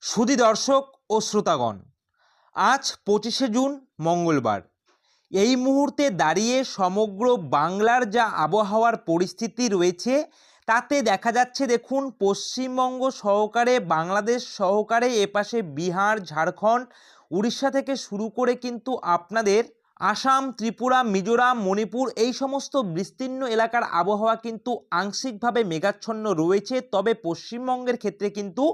সুধী দর্শক ও শ্রোতাগণ, আজ 25শে জুন মঙ্গলবার। এই মুহূর্তে দাঁড়িয়ে সমগ্র বাংলার যা আবহাওয়ার পরিস্থিতি রয়েছে তাতে দেখা যাচ্ছে, দেখুন, পশ্চিমবঙ্গ সহকারে বাংলাদেশ সহকারে এপাশে বিহার, ঝাড়খণ্ড, উড়িষ্যা থেকে শুরু করে কিন্তু আপনাদের আসাম, ত্রিপুরা, মিজোরাম, মণিপুর এই সমস্ত বিস্তীর্ণ এলাকার আবহাওয়া কিন্তু আংশিকভাবে মেঘাচ্ছন্ন রয়েছে। তবে পশ্চিমবঙ্গের ক্ষেত্রে কিন্তু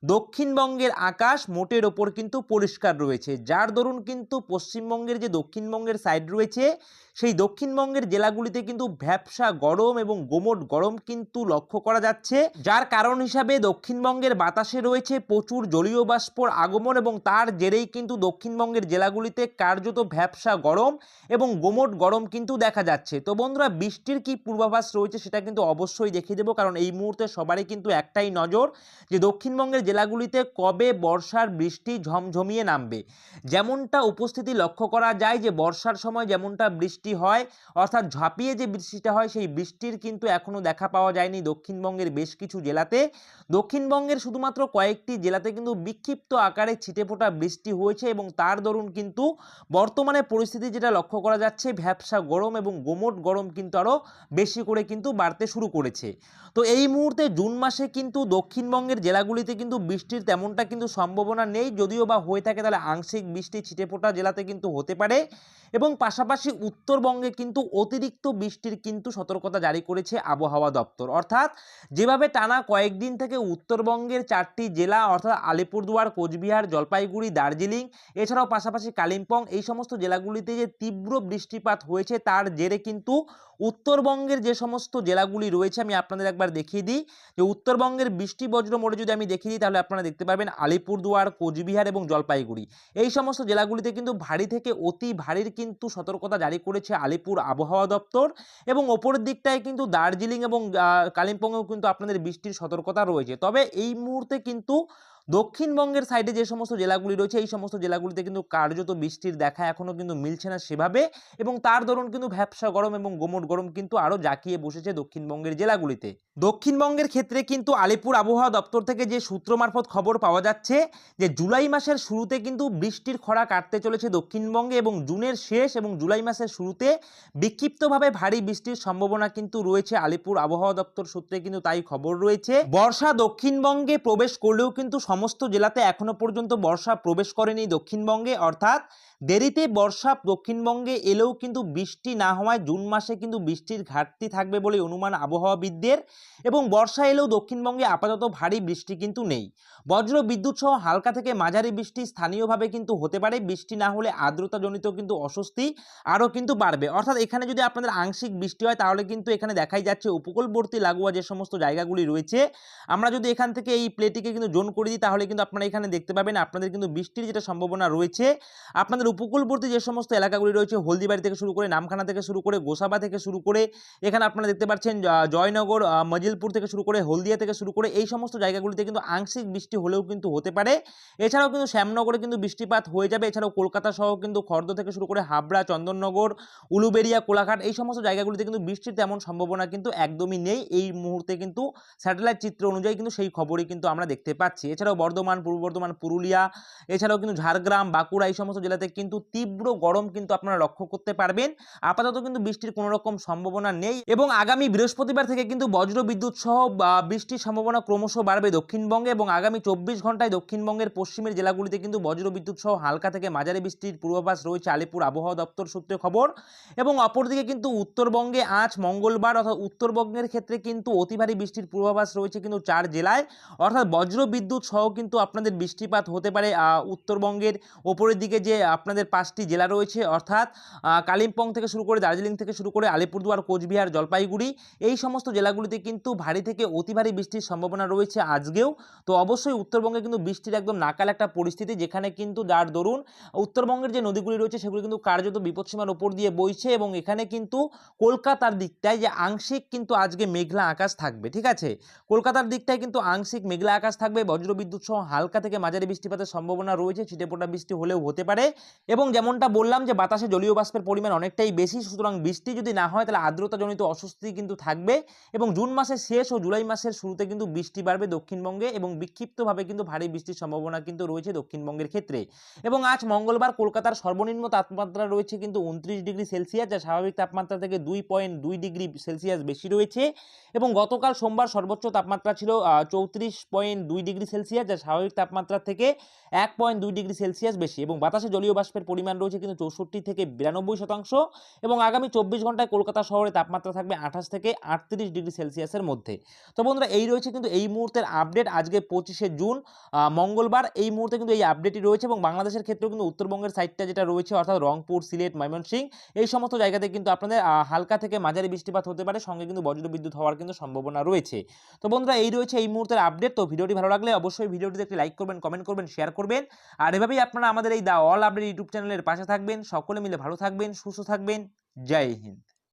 দক্ষিণবঙ্গের আকাশ মোটের ওপর কিন্তু পরিষ্কার রয়েছে, যার দরুন কিন্তু পশ্চিমবঙ্গের যে দক্ষিণবঙ্গের সাইড রয়েছে সেই দক্ষিণবঙ্গের জেলাগুলিতে কিন্তু ভ্যাপসা গরম এবং গোমট গরম কিন্তু লক্ষ্য করা যাচ্ছে, যার কারণ হিসাবে দক্ষিণবঙ্গের বাতাসে রয়েছে প্রচুর জলীয় বাষ্পর আগমন এবং তার জেরেই কিন্তু দক্ষিণবঙ্গের জেলাগুলিতে কার্যত ভ্যাপসা গরম এবং গোমট গরম কিন্তু দেখা যাচ্ছে। তো বন্ধুরা, বৃষ্টির কি পূর্বাভাস রয়েছে সেটা কিন্তু অবশ্যই দেখিয়ে দেবো, কারণ এই মুহূর্তে সবারই কিন্তু একটাই নজর যে দক্ষিণবঙ্গের জেলাগুলিতে কবে বর্ষার বৃষ্টি ঝমঝমিয়ে নামবে। যেমনটা উপস্থিতি লক্ষ্য করা যায় যে বর্ষার সময় যেমনটা বৃষ্টি হয়, অর্থাৎ ঝাঁপিয়ে যে বৃষ্টিটা হয়, সেই বৃষ্টির কিন্তু এখনো দেখা পাওয়া যায়নি দক্ষিণবঙ্গের বেশ কিছু জেলাতে। দক্ষিণবঙ্গের শুধুমাত্র কয়েকটি জেলাতে কিন্তু বিক্ষিপ্ত আকারে ছিটেফোঁটা বৃষ্টি হয়েছে এবং তার দরুন কিন্তু বর্তমানে পরিস্থিতি যেটা লক্ষ্য করা যাচ্ছে, ভ্যাপসা গরম এবং গোমট গরম কিন্তু আরও বেশি করে কিন্তু বাড়তে শুরু করেছে। তো এই মুহূর্তে জুন মাসে কিন্তু দক্ষিণবঙ্গের জেলাগুলিতে কিন্তু বৃষ্টির তেমনটা কিন্তু সম্ভাবনা নেই, যদিও বা হয়ে থাকে তাহলে আংশিক বৃষ্টি ছিটেফোঁটা জেলাতে কিন্তু হতে পারে। এবং পাশাপাশি উত্তরবঙ্গে কিন্তু অতিরিক্ত বৃষ্টির কিন্তু সতর্কতা জারি করেছে আবহাওয়া দপ্তর। অর্থাৎ যেভাবে টানা কয়েকদিন থেকে উত্তরবঙ্গের 4টি জেলা অর্থাৎ আলিপুরদুয়ার, কোচবিহার, জলপাইগুড়ি, দার্জিলিং, এছাড়াও পাশাপাশি কালিম্পং এই সমস্ত জেলাগুলিতে যে তীব্র বৃষ্টিপাত হয়েছে তার জেরে কিন্তু উত্তরবঙ্গের যে সমস্ত জেলাগুলি রয়েছে, আমি আপনাদের একবার দেখিয়ে দিই যে উত্তরবঙ্গের বৃষ্টি বজ্র মোড়ে যদি আমি দেখিয়ে দিই তাহলে আপনারা দেখতে পাবেন আলিপুরদুয়ার, কোচবিহার এবং জলপাইগুড়ি এই সমস্ত জেলাগুলিতে কিন্তু ভারী থেকে অতি ভারীর কিন্তু সতর্কতা জারি করেছে আলিপুর আবহাওয়া দপ্তর। এবং ওপরের দিকটায় কিন্তু দার্জিলিং এবং কালিম্পংয়েও কিন্তু আপনাদের বৃষ্টির সতর্কতা রয়েছে। তবে এই মুহূর্তে কিন্তু দক্ষিণবঙ্গের সাইডে যে সমস্ত জেলাগুলি রয়েছে এই সমস্ত জেলাগুলিতে কিন্তু কার্যত বৃষ্টির দেখা এখনও কিন্তু মিলছে না সেভাবে, এবং তার দরুন কিন্তু ভ্যাপসা গরম এবং গোমট গরম কিন্তু আরও জাঁকিয়ে বসেছে দক্ষিণবঙ্গের জেলাগুলিতে। দক্ষিণবঙ্গের ক্ষেত্রে কিন্তু আলিপুর আবহাওয়া দপ্তর থেকে যে সূত্র মারফত খবর পাওয়া যাচ্ছে যে জুলাই মাসের শুরুতে কিন্তু বৃষ্টির খরা কাটতে চলেছে দক্ষিণবঙ্গে এবং জুনের শেষ এবং জুলাই মাসের শুরুতে বিক্ষিপ্তভাবে ভারী বৃষ্টির সম্ভাবনা কিন্তু রয়েছে। আলিপুর আবহাওয়া দপ্তর সূত্রে কিন্তু তাই খবর রয়েছে। বর্ষা দক্ষিণবঙ্গে প্রবেশ করলেও কিন্তু সমস্ত জেলাতে এখনো পর্যন্ত বর্ষা প্রবেশ করেনি দক্ষিণবঙ্গে, অর্থাৎ দেরিতে বর্ষা দক্ষিণবঙ্গে এলেও কিন্তু বৃষ্টি না হওয়ায় জুন মাসে কিন্তু বৃষ্টির ঘাটতি থাকবে বলে অনুমান আবহাওয়াবিদদের। এবং বর্ষা এলেও দক্ষিণবঙ্গে আপাতত ভারী বৃষ্টি কিন্তু নেই। বজ্র বিদ্যুৎ সহ হালকা থেকে মাঝারি বৃষ্টি স্থানীয়ভাবে কিন্তু হতে পারে। বৃষ্টি না হলে আর্দ্রতাজনিত কিন্তু অস্বস্তি আরও কিন্তু বাড়বে। অর্থাৎ এখানে যদি আপনাদের আংশিক বৃষ্টি হয় তাহলে কিন্তু এখানে দেখাই যাচ্ছে উপকূলবর্তী লাগোয়া যে সমস্ত জায়গাগুলি রয়েছে, আমরা যদি এখান থেকে এই প্লেটিকে কিন্তু জোন করে দিই তাহলে কিন্তু আপনারা এখানে দেখতে পাবেন আপনাদের কিন্তু বৃষ্টির যেটা সম্ভাবনা রয়েছে আপনাদের উপকূলবর্তী যে সমস্ত এলাকাগুলি রয়েছে, হলদিবাড়ি থেকে শুরু করে, নামখানা থেকে শুরু করে, গোসাবা থেকে শুরু করে, এখানে আপনারা দেখতে পাচ্ছেন জয়নগর, মজিলপুর থেকে শুরু করে, হলদিয়া থেকে শুরু করে এই সমস্ত জায়গাগুলিতে কিন্তু আংশিক বৃষ্টি হলেও কিন্তু হতে পারে। এছাড়াও কিন্তু শ্যামনগরে কিন্তু বৃষ্টিপাত হয়ে যাবে। এছাড়াও কলকাতা সহ কিন্তু খর্দ থেকে শুরু করে হাবড়া, চন্দননগর, উলুবেড়িয়া, কোলাঘাট এই সমস্ত জায়গাগুলিতে কিন্তু বৃষ্টির তেমন সম্ভাবনা কিন্তু একদমই নেই। এই মুহূর্তে কিন্তু স্যাটেলাইট চিত্র অনুযায়ী কিন্তু সেই খবরই কিন্তু আমরা দেখতে পাচ্ছি। এছাড়াও বর্ধমান, পূর্ব বর্ধমান, পুরুলিয়া, এছাড়াও কিন্তু ঝাড়গ্রাম, বাঁকুড়া এই সমস্ত জেলাতে কিন্তু তীব্র গরম কিন্তু আপনারা লক্ষ্য করতে পারবেন। আপাতত কিন্তু বৃষ্টির কোনো রকম সম্ভাবনা নেই এবং আগামী বৃহস্পতিবার থেকে কিন্তু বজ্র বিদ্যুৎ সহ বৃষ্টির সম্ভাবনা ক্রমশ বাড়বে দক্ষিণবঙ্গে এবং আগামী 24 ঘন্টায় দক্ষিণবঙ্গের পশ্চিমের জেলাগুলিতে কিন্তু বজ্র বিদ্যুৎ সহ হালকা থেকে মাঝারি বৃষ্টির পূর্বাভাস রয়েছে আলিপুর আবহাওয়া দপ্তর সূত্রে খবর। এবং অপরদিকে কিন্তু উত্তরবঙ্গে আজ মঙ্গলবার অর্থাৎ উত্তরবঙ্গের ক্ষেত্রে কিন্তু অতি ভারী বৃষ্টির পূর্বাভাস রয়েছে কিন্তু 4 জেলায়, অর্থাৎ বজ্র বিদ্যুৎ সহ কিন্তু আপনাদের বৃষ্টিপাত হতে পারে উত্তরবঙ্গের ওপরের দিকে যে আপনাদের 5টি জেলা রয়েছে, অর্থাৎ কালিম্পং থেকে শুরু করে, দার্জিলিং থেকে শুরু করে, আলিপুরদুয়ার, কোচবিহার, জলপাইগুড়ি এই সমস্ত জেলাগুলিতে কিন্তু ভারী থেকে অতি ভারী বৃষ্টির সম্ভাবনা রয়েছে আজকেও। তো অবশ্যই উত্তরবঙ্গে কিন্তু বৃষ্টির একদম নাকাল একটা পরিস্থিতি, যেখানে কিন্তু যার দরুন উত্তরবঙ্গের যে নদীগুলি রয়েছে সেগুলি কিন্তু কার্যত বিপদসীমার উপর দিয়ে বইছে এবং এখানে কিন্তু কলকাতার দিকটায় যে আংশিক কিন্তু আজকে মেঘলা আকাশ থাকবে। ঠিক আছে, কলকাতার দিকটায় কিন্তু আংশিক মেঘলা আকাশ থাকবে, বজ্রবিদ্যুৎ বজ্রবিদ্যুৎ সহ হালকা থেকে মাঝারি বৃষ্টিপাতের সম্ভাবনা রয়েছে, ছিটেফোঁটা বৃষ্টি হলেও হতে পারে। এবং যেমনটা বললাম যে বাতাসে জলীয় বাষ্পের পরিমাণ অনেকটাই বেশি, সুতরাং বৃষ্টি যদি না হয় তাহলে আর্দ্রতাজনিত অস্বস্তি কিন্তু থাকবে। এবং জুন মাসের শেষ ও জুলাই মাসের শুরুতে কিন্তু বৃষ্টি বাড়বে দক্ষিণবঙ্গে এবং বিক্ষিপ্তভাবে কিন্তু ভারী বৃষ্টির সম্ভাবনা কিন্তু রয়েছে দক্ষিণবঙ্গের ক্ষেত্রে। এবং আজ মঙ্গলবার কলকাতার সর্বনিম্ন তাপমাত্রা রয়েছে কিন্তু 29 ডিগ্রি সেলসিয়াস, যা স্বাভাবিক তাপমাত্রা থেকে 2.2 ডিগ্রি সেলসিয়াস বেশি রয়েছে। এবং গতকাল সোমবার সর্বোচ্চ তাপমাত্রা ছিল 34.2 ডিগ্রি সেলসিয়াস, যা স্বাভাবিক তাপমাত্রা থেকে 1.2 ডিগ্রি সেলসিয়াস বেশি। এবং বাতাসে জলীয় বাষ্পের পরিমাণ রয়েছে কিন্তু 64 থেকে 92%। এবং আগামী 24 ঘন্টায় কলকাতা শহরে তাপমাত্রা থাকবে 28 থেকে 38 ডিগ্রি সেলসিয়াসের মধ্যে। তো বন্ধুরা, এই রয়েছে কিন্তু এই মুহূর্তের আপডেট, আজকে 25শে জুন মঙ্গলবার। এই মুহূর্তে কিন্তু এই আপডেটই রয়েছে। এবং বাংলাদেশের ক্ষেত্রেও কিন্তু উত্তরবঙ্গের সাইডটা যেটা রয়েছে, অর্থাৎ রংপুর, সিলেট, ময়মনসিংহ, এই সমস্ত জায়গাতে কিন্তু আপনাদের হালকা থেকে মাঝারি বৃষ্টিপাত হতে পারে, সঙ্গে কিন্তু বজ্রবিদ্যুৎ হওয়ার কিন্তু সম্ভাবনা রয়েছে। তো বন্ধুরা, এই রয়েছে এই মুহূর্তের আপডেট। তো ভিডিওটি ভালো লাগলে অবশ্যই ভিডিওটিতে একটি লাইক করবেন, কমেন্ট করবেন, শেয়ার করবেন। আর এভাবেই আপনারা আমাদের এই দা অল আপডেট ইউটিউব চ্যানেলের পাশে থাকবেন। সকলে মিলে ভালো থাকবেন, সুস্থ থাকবেন। জয় হিন্দ।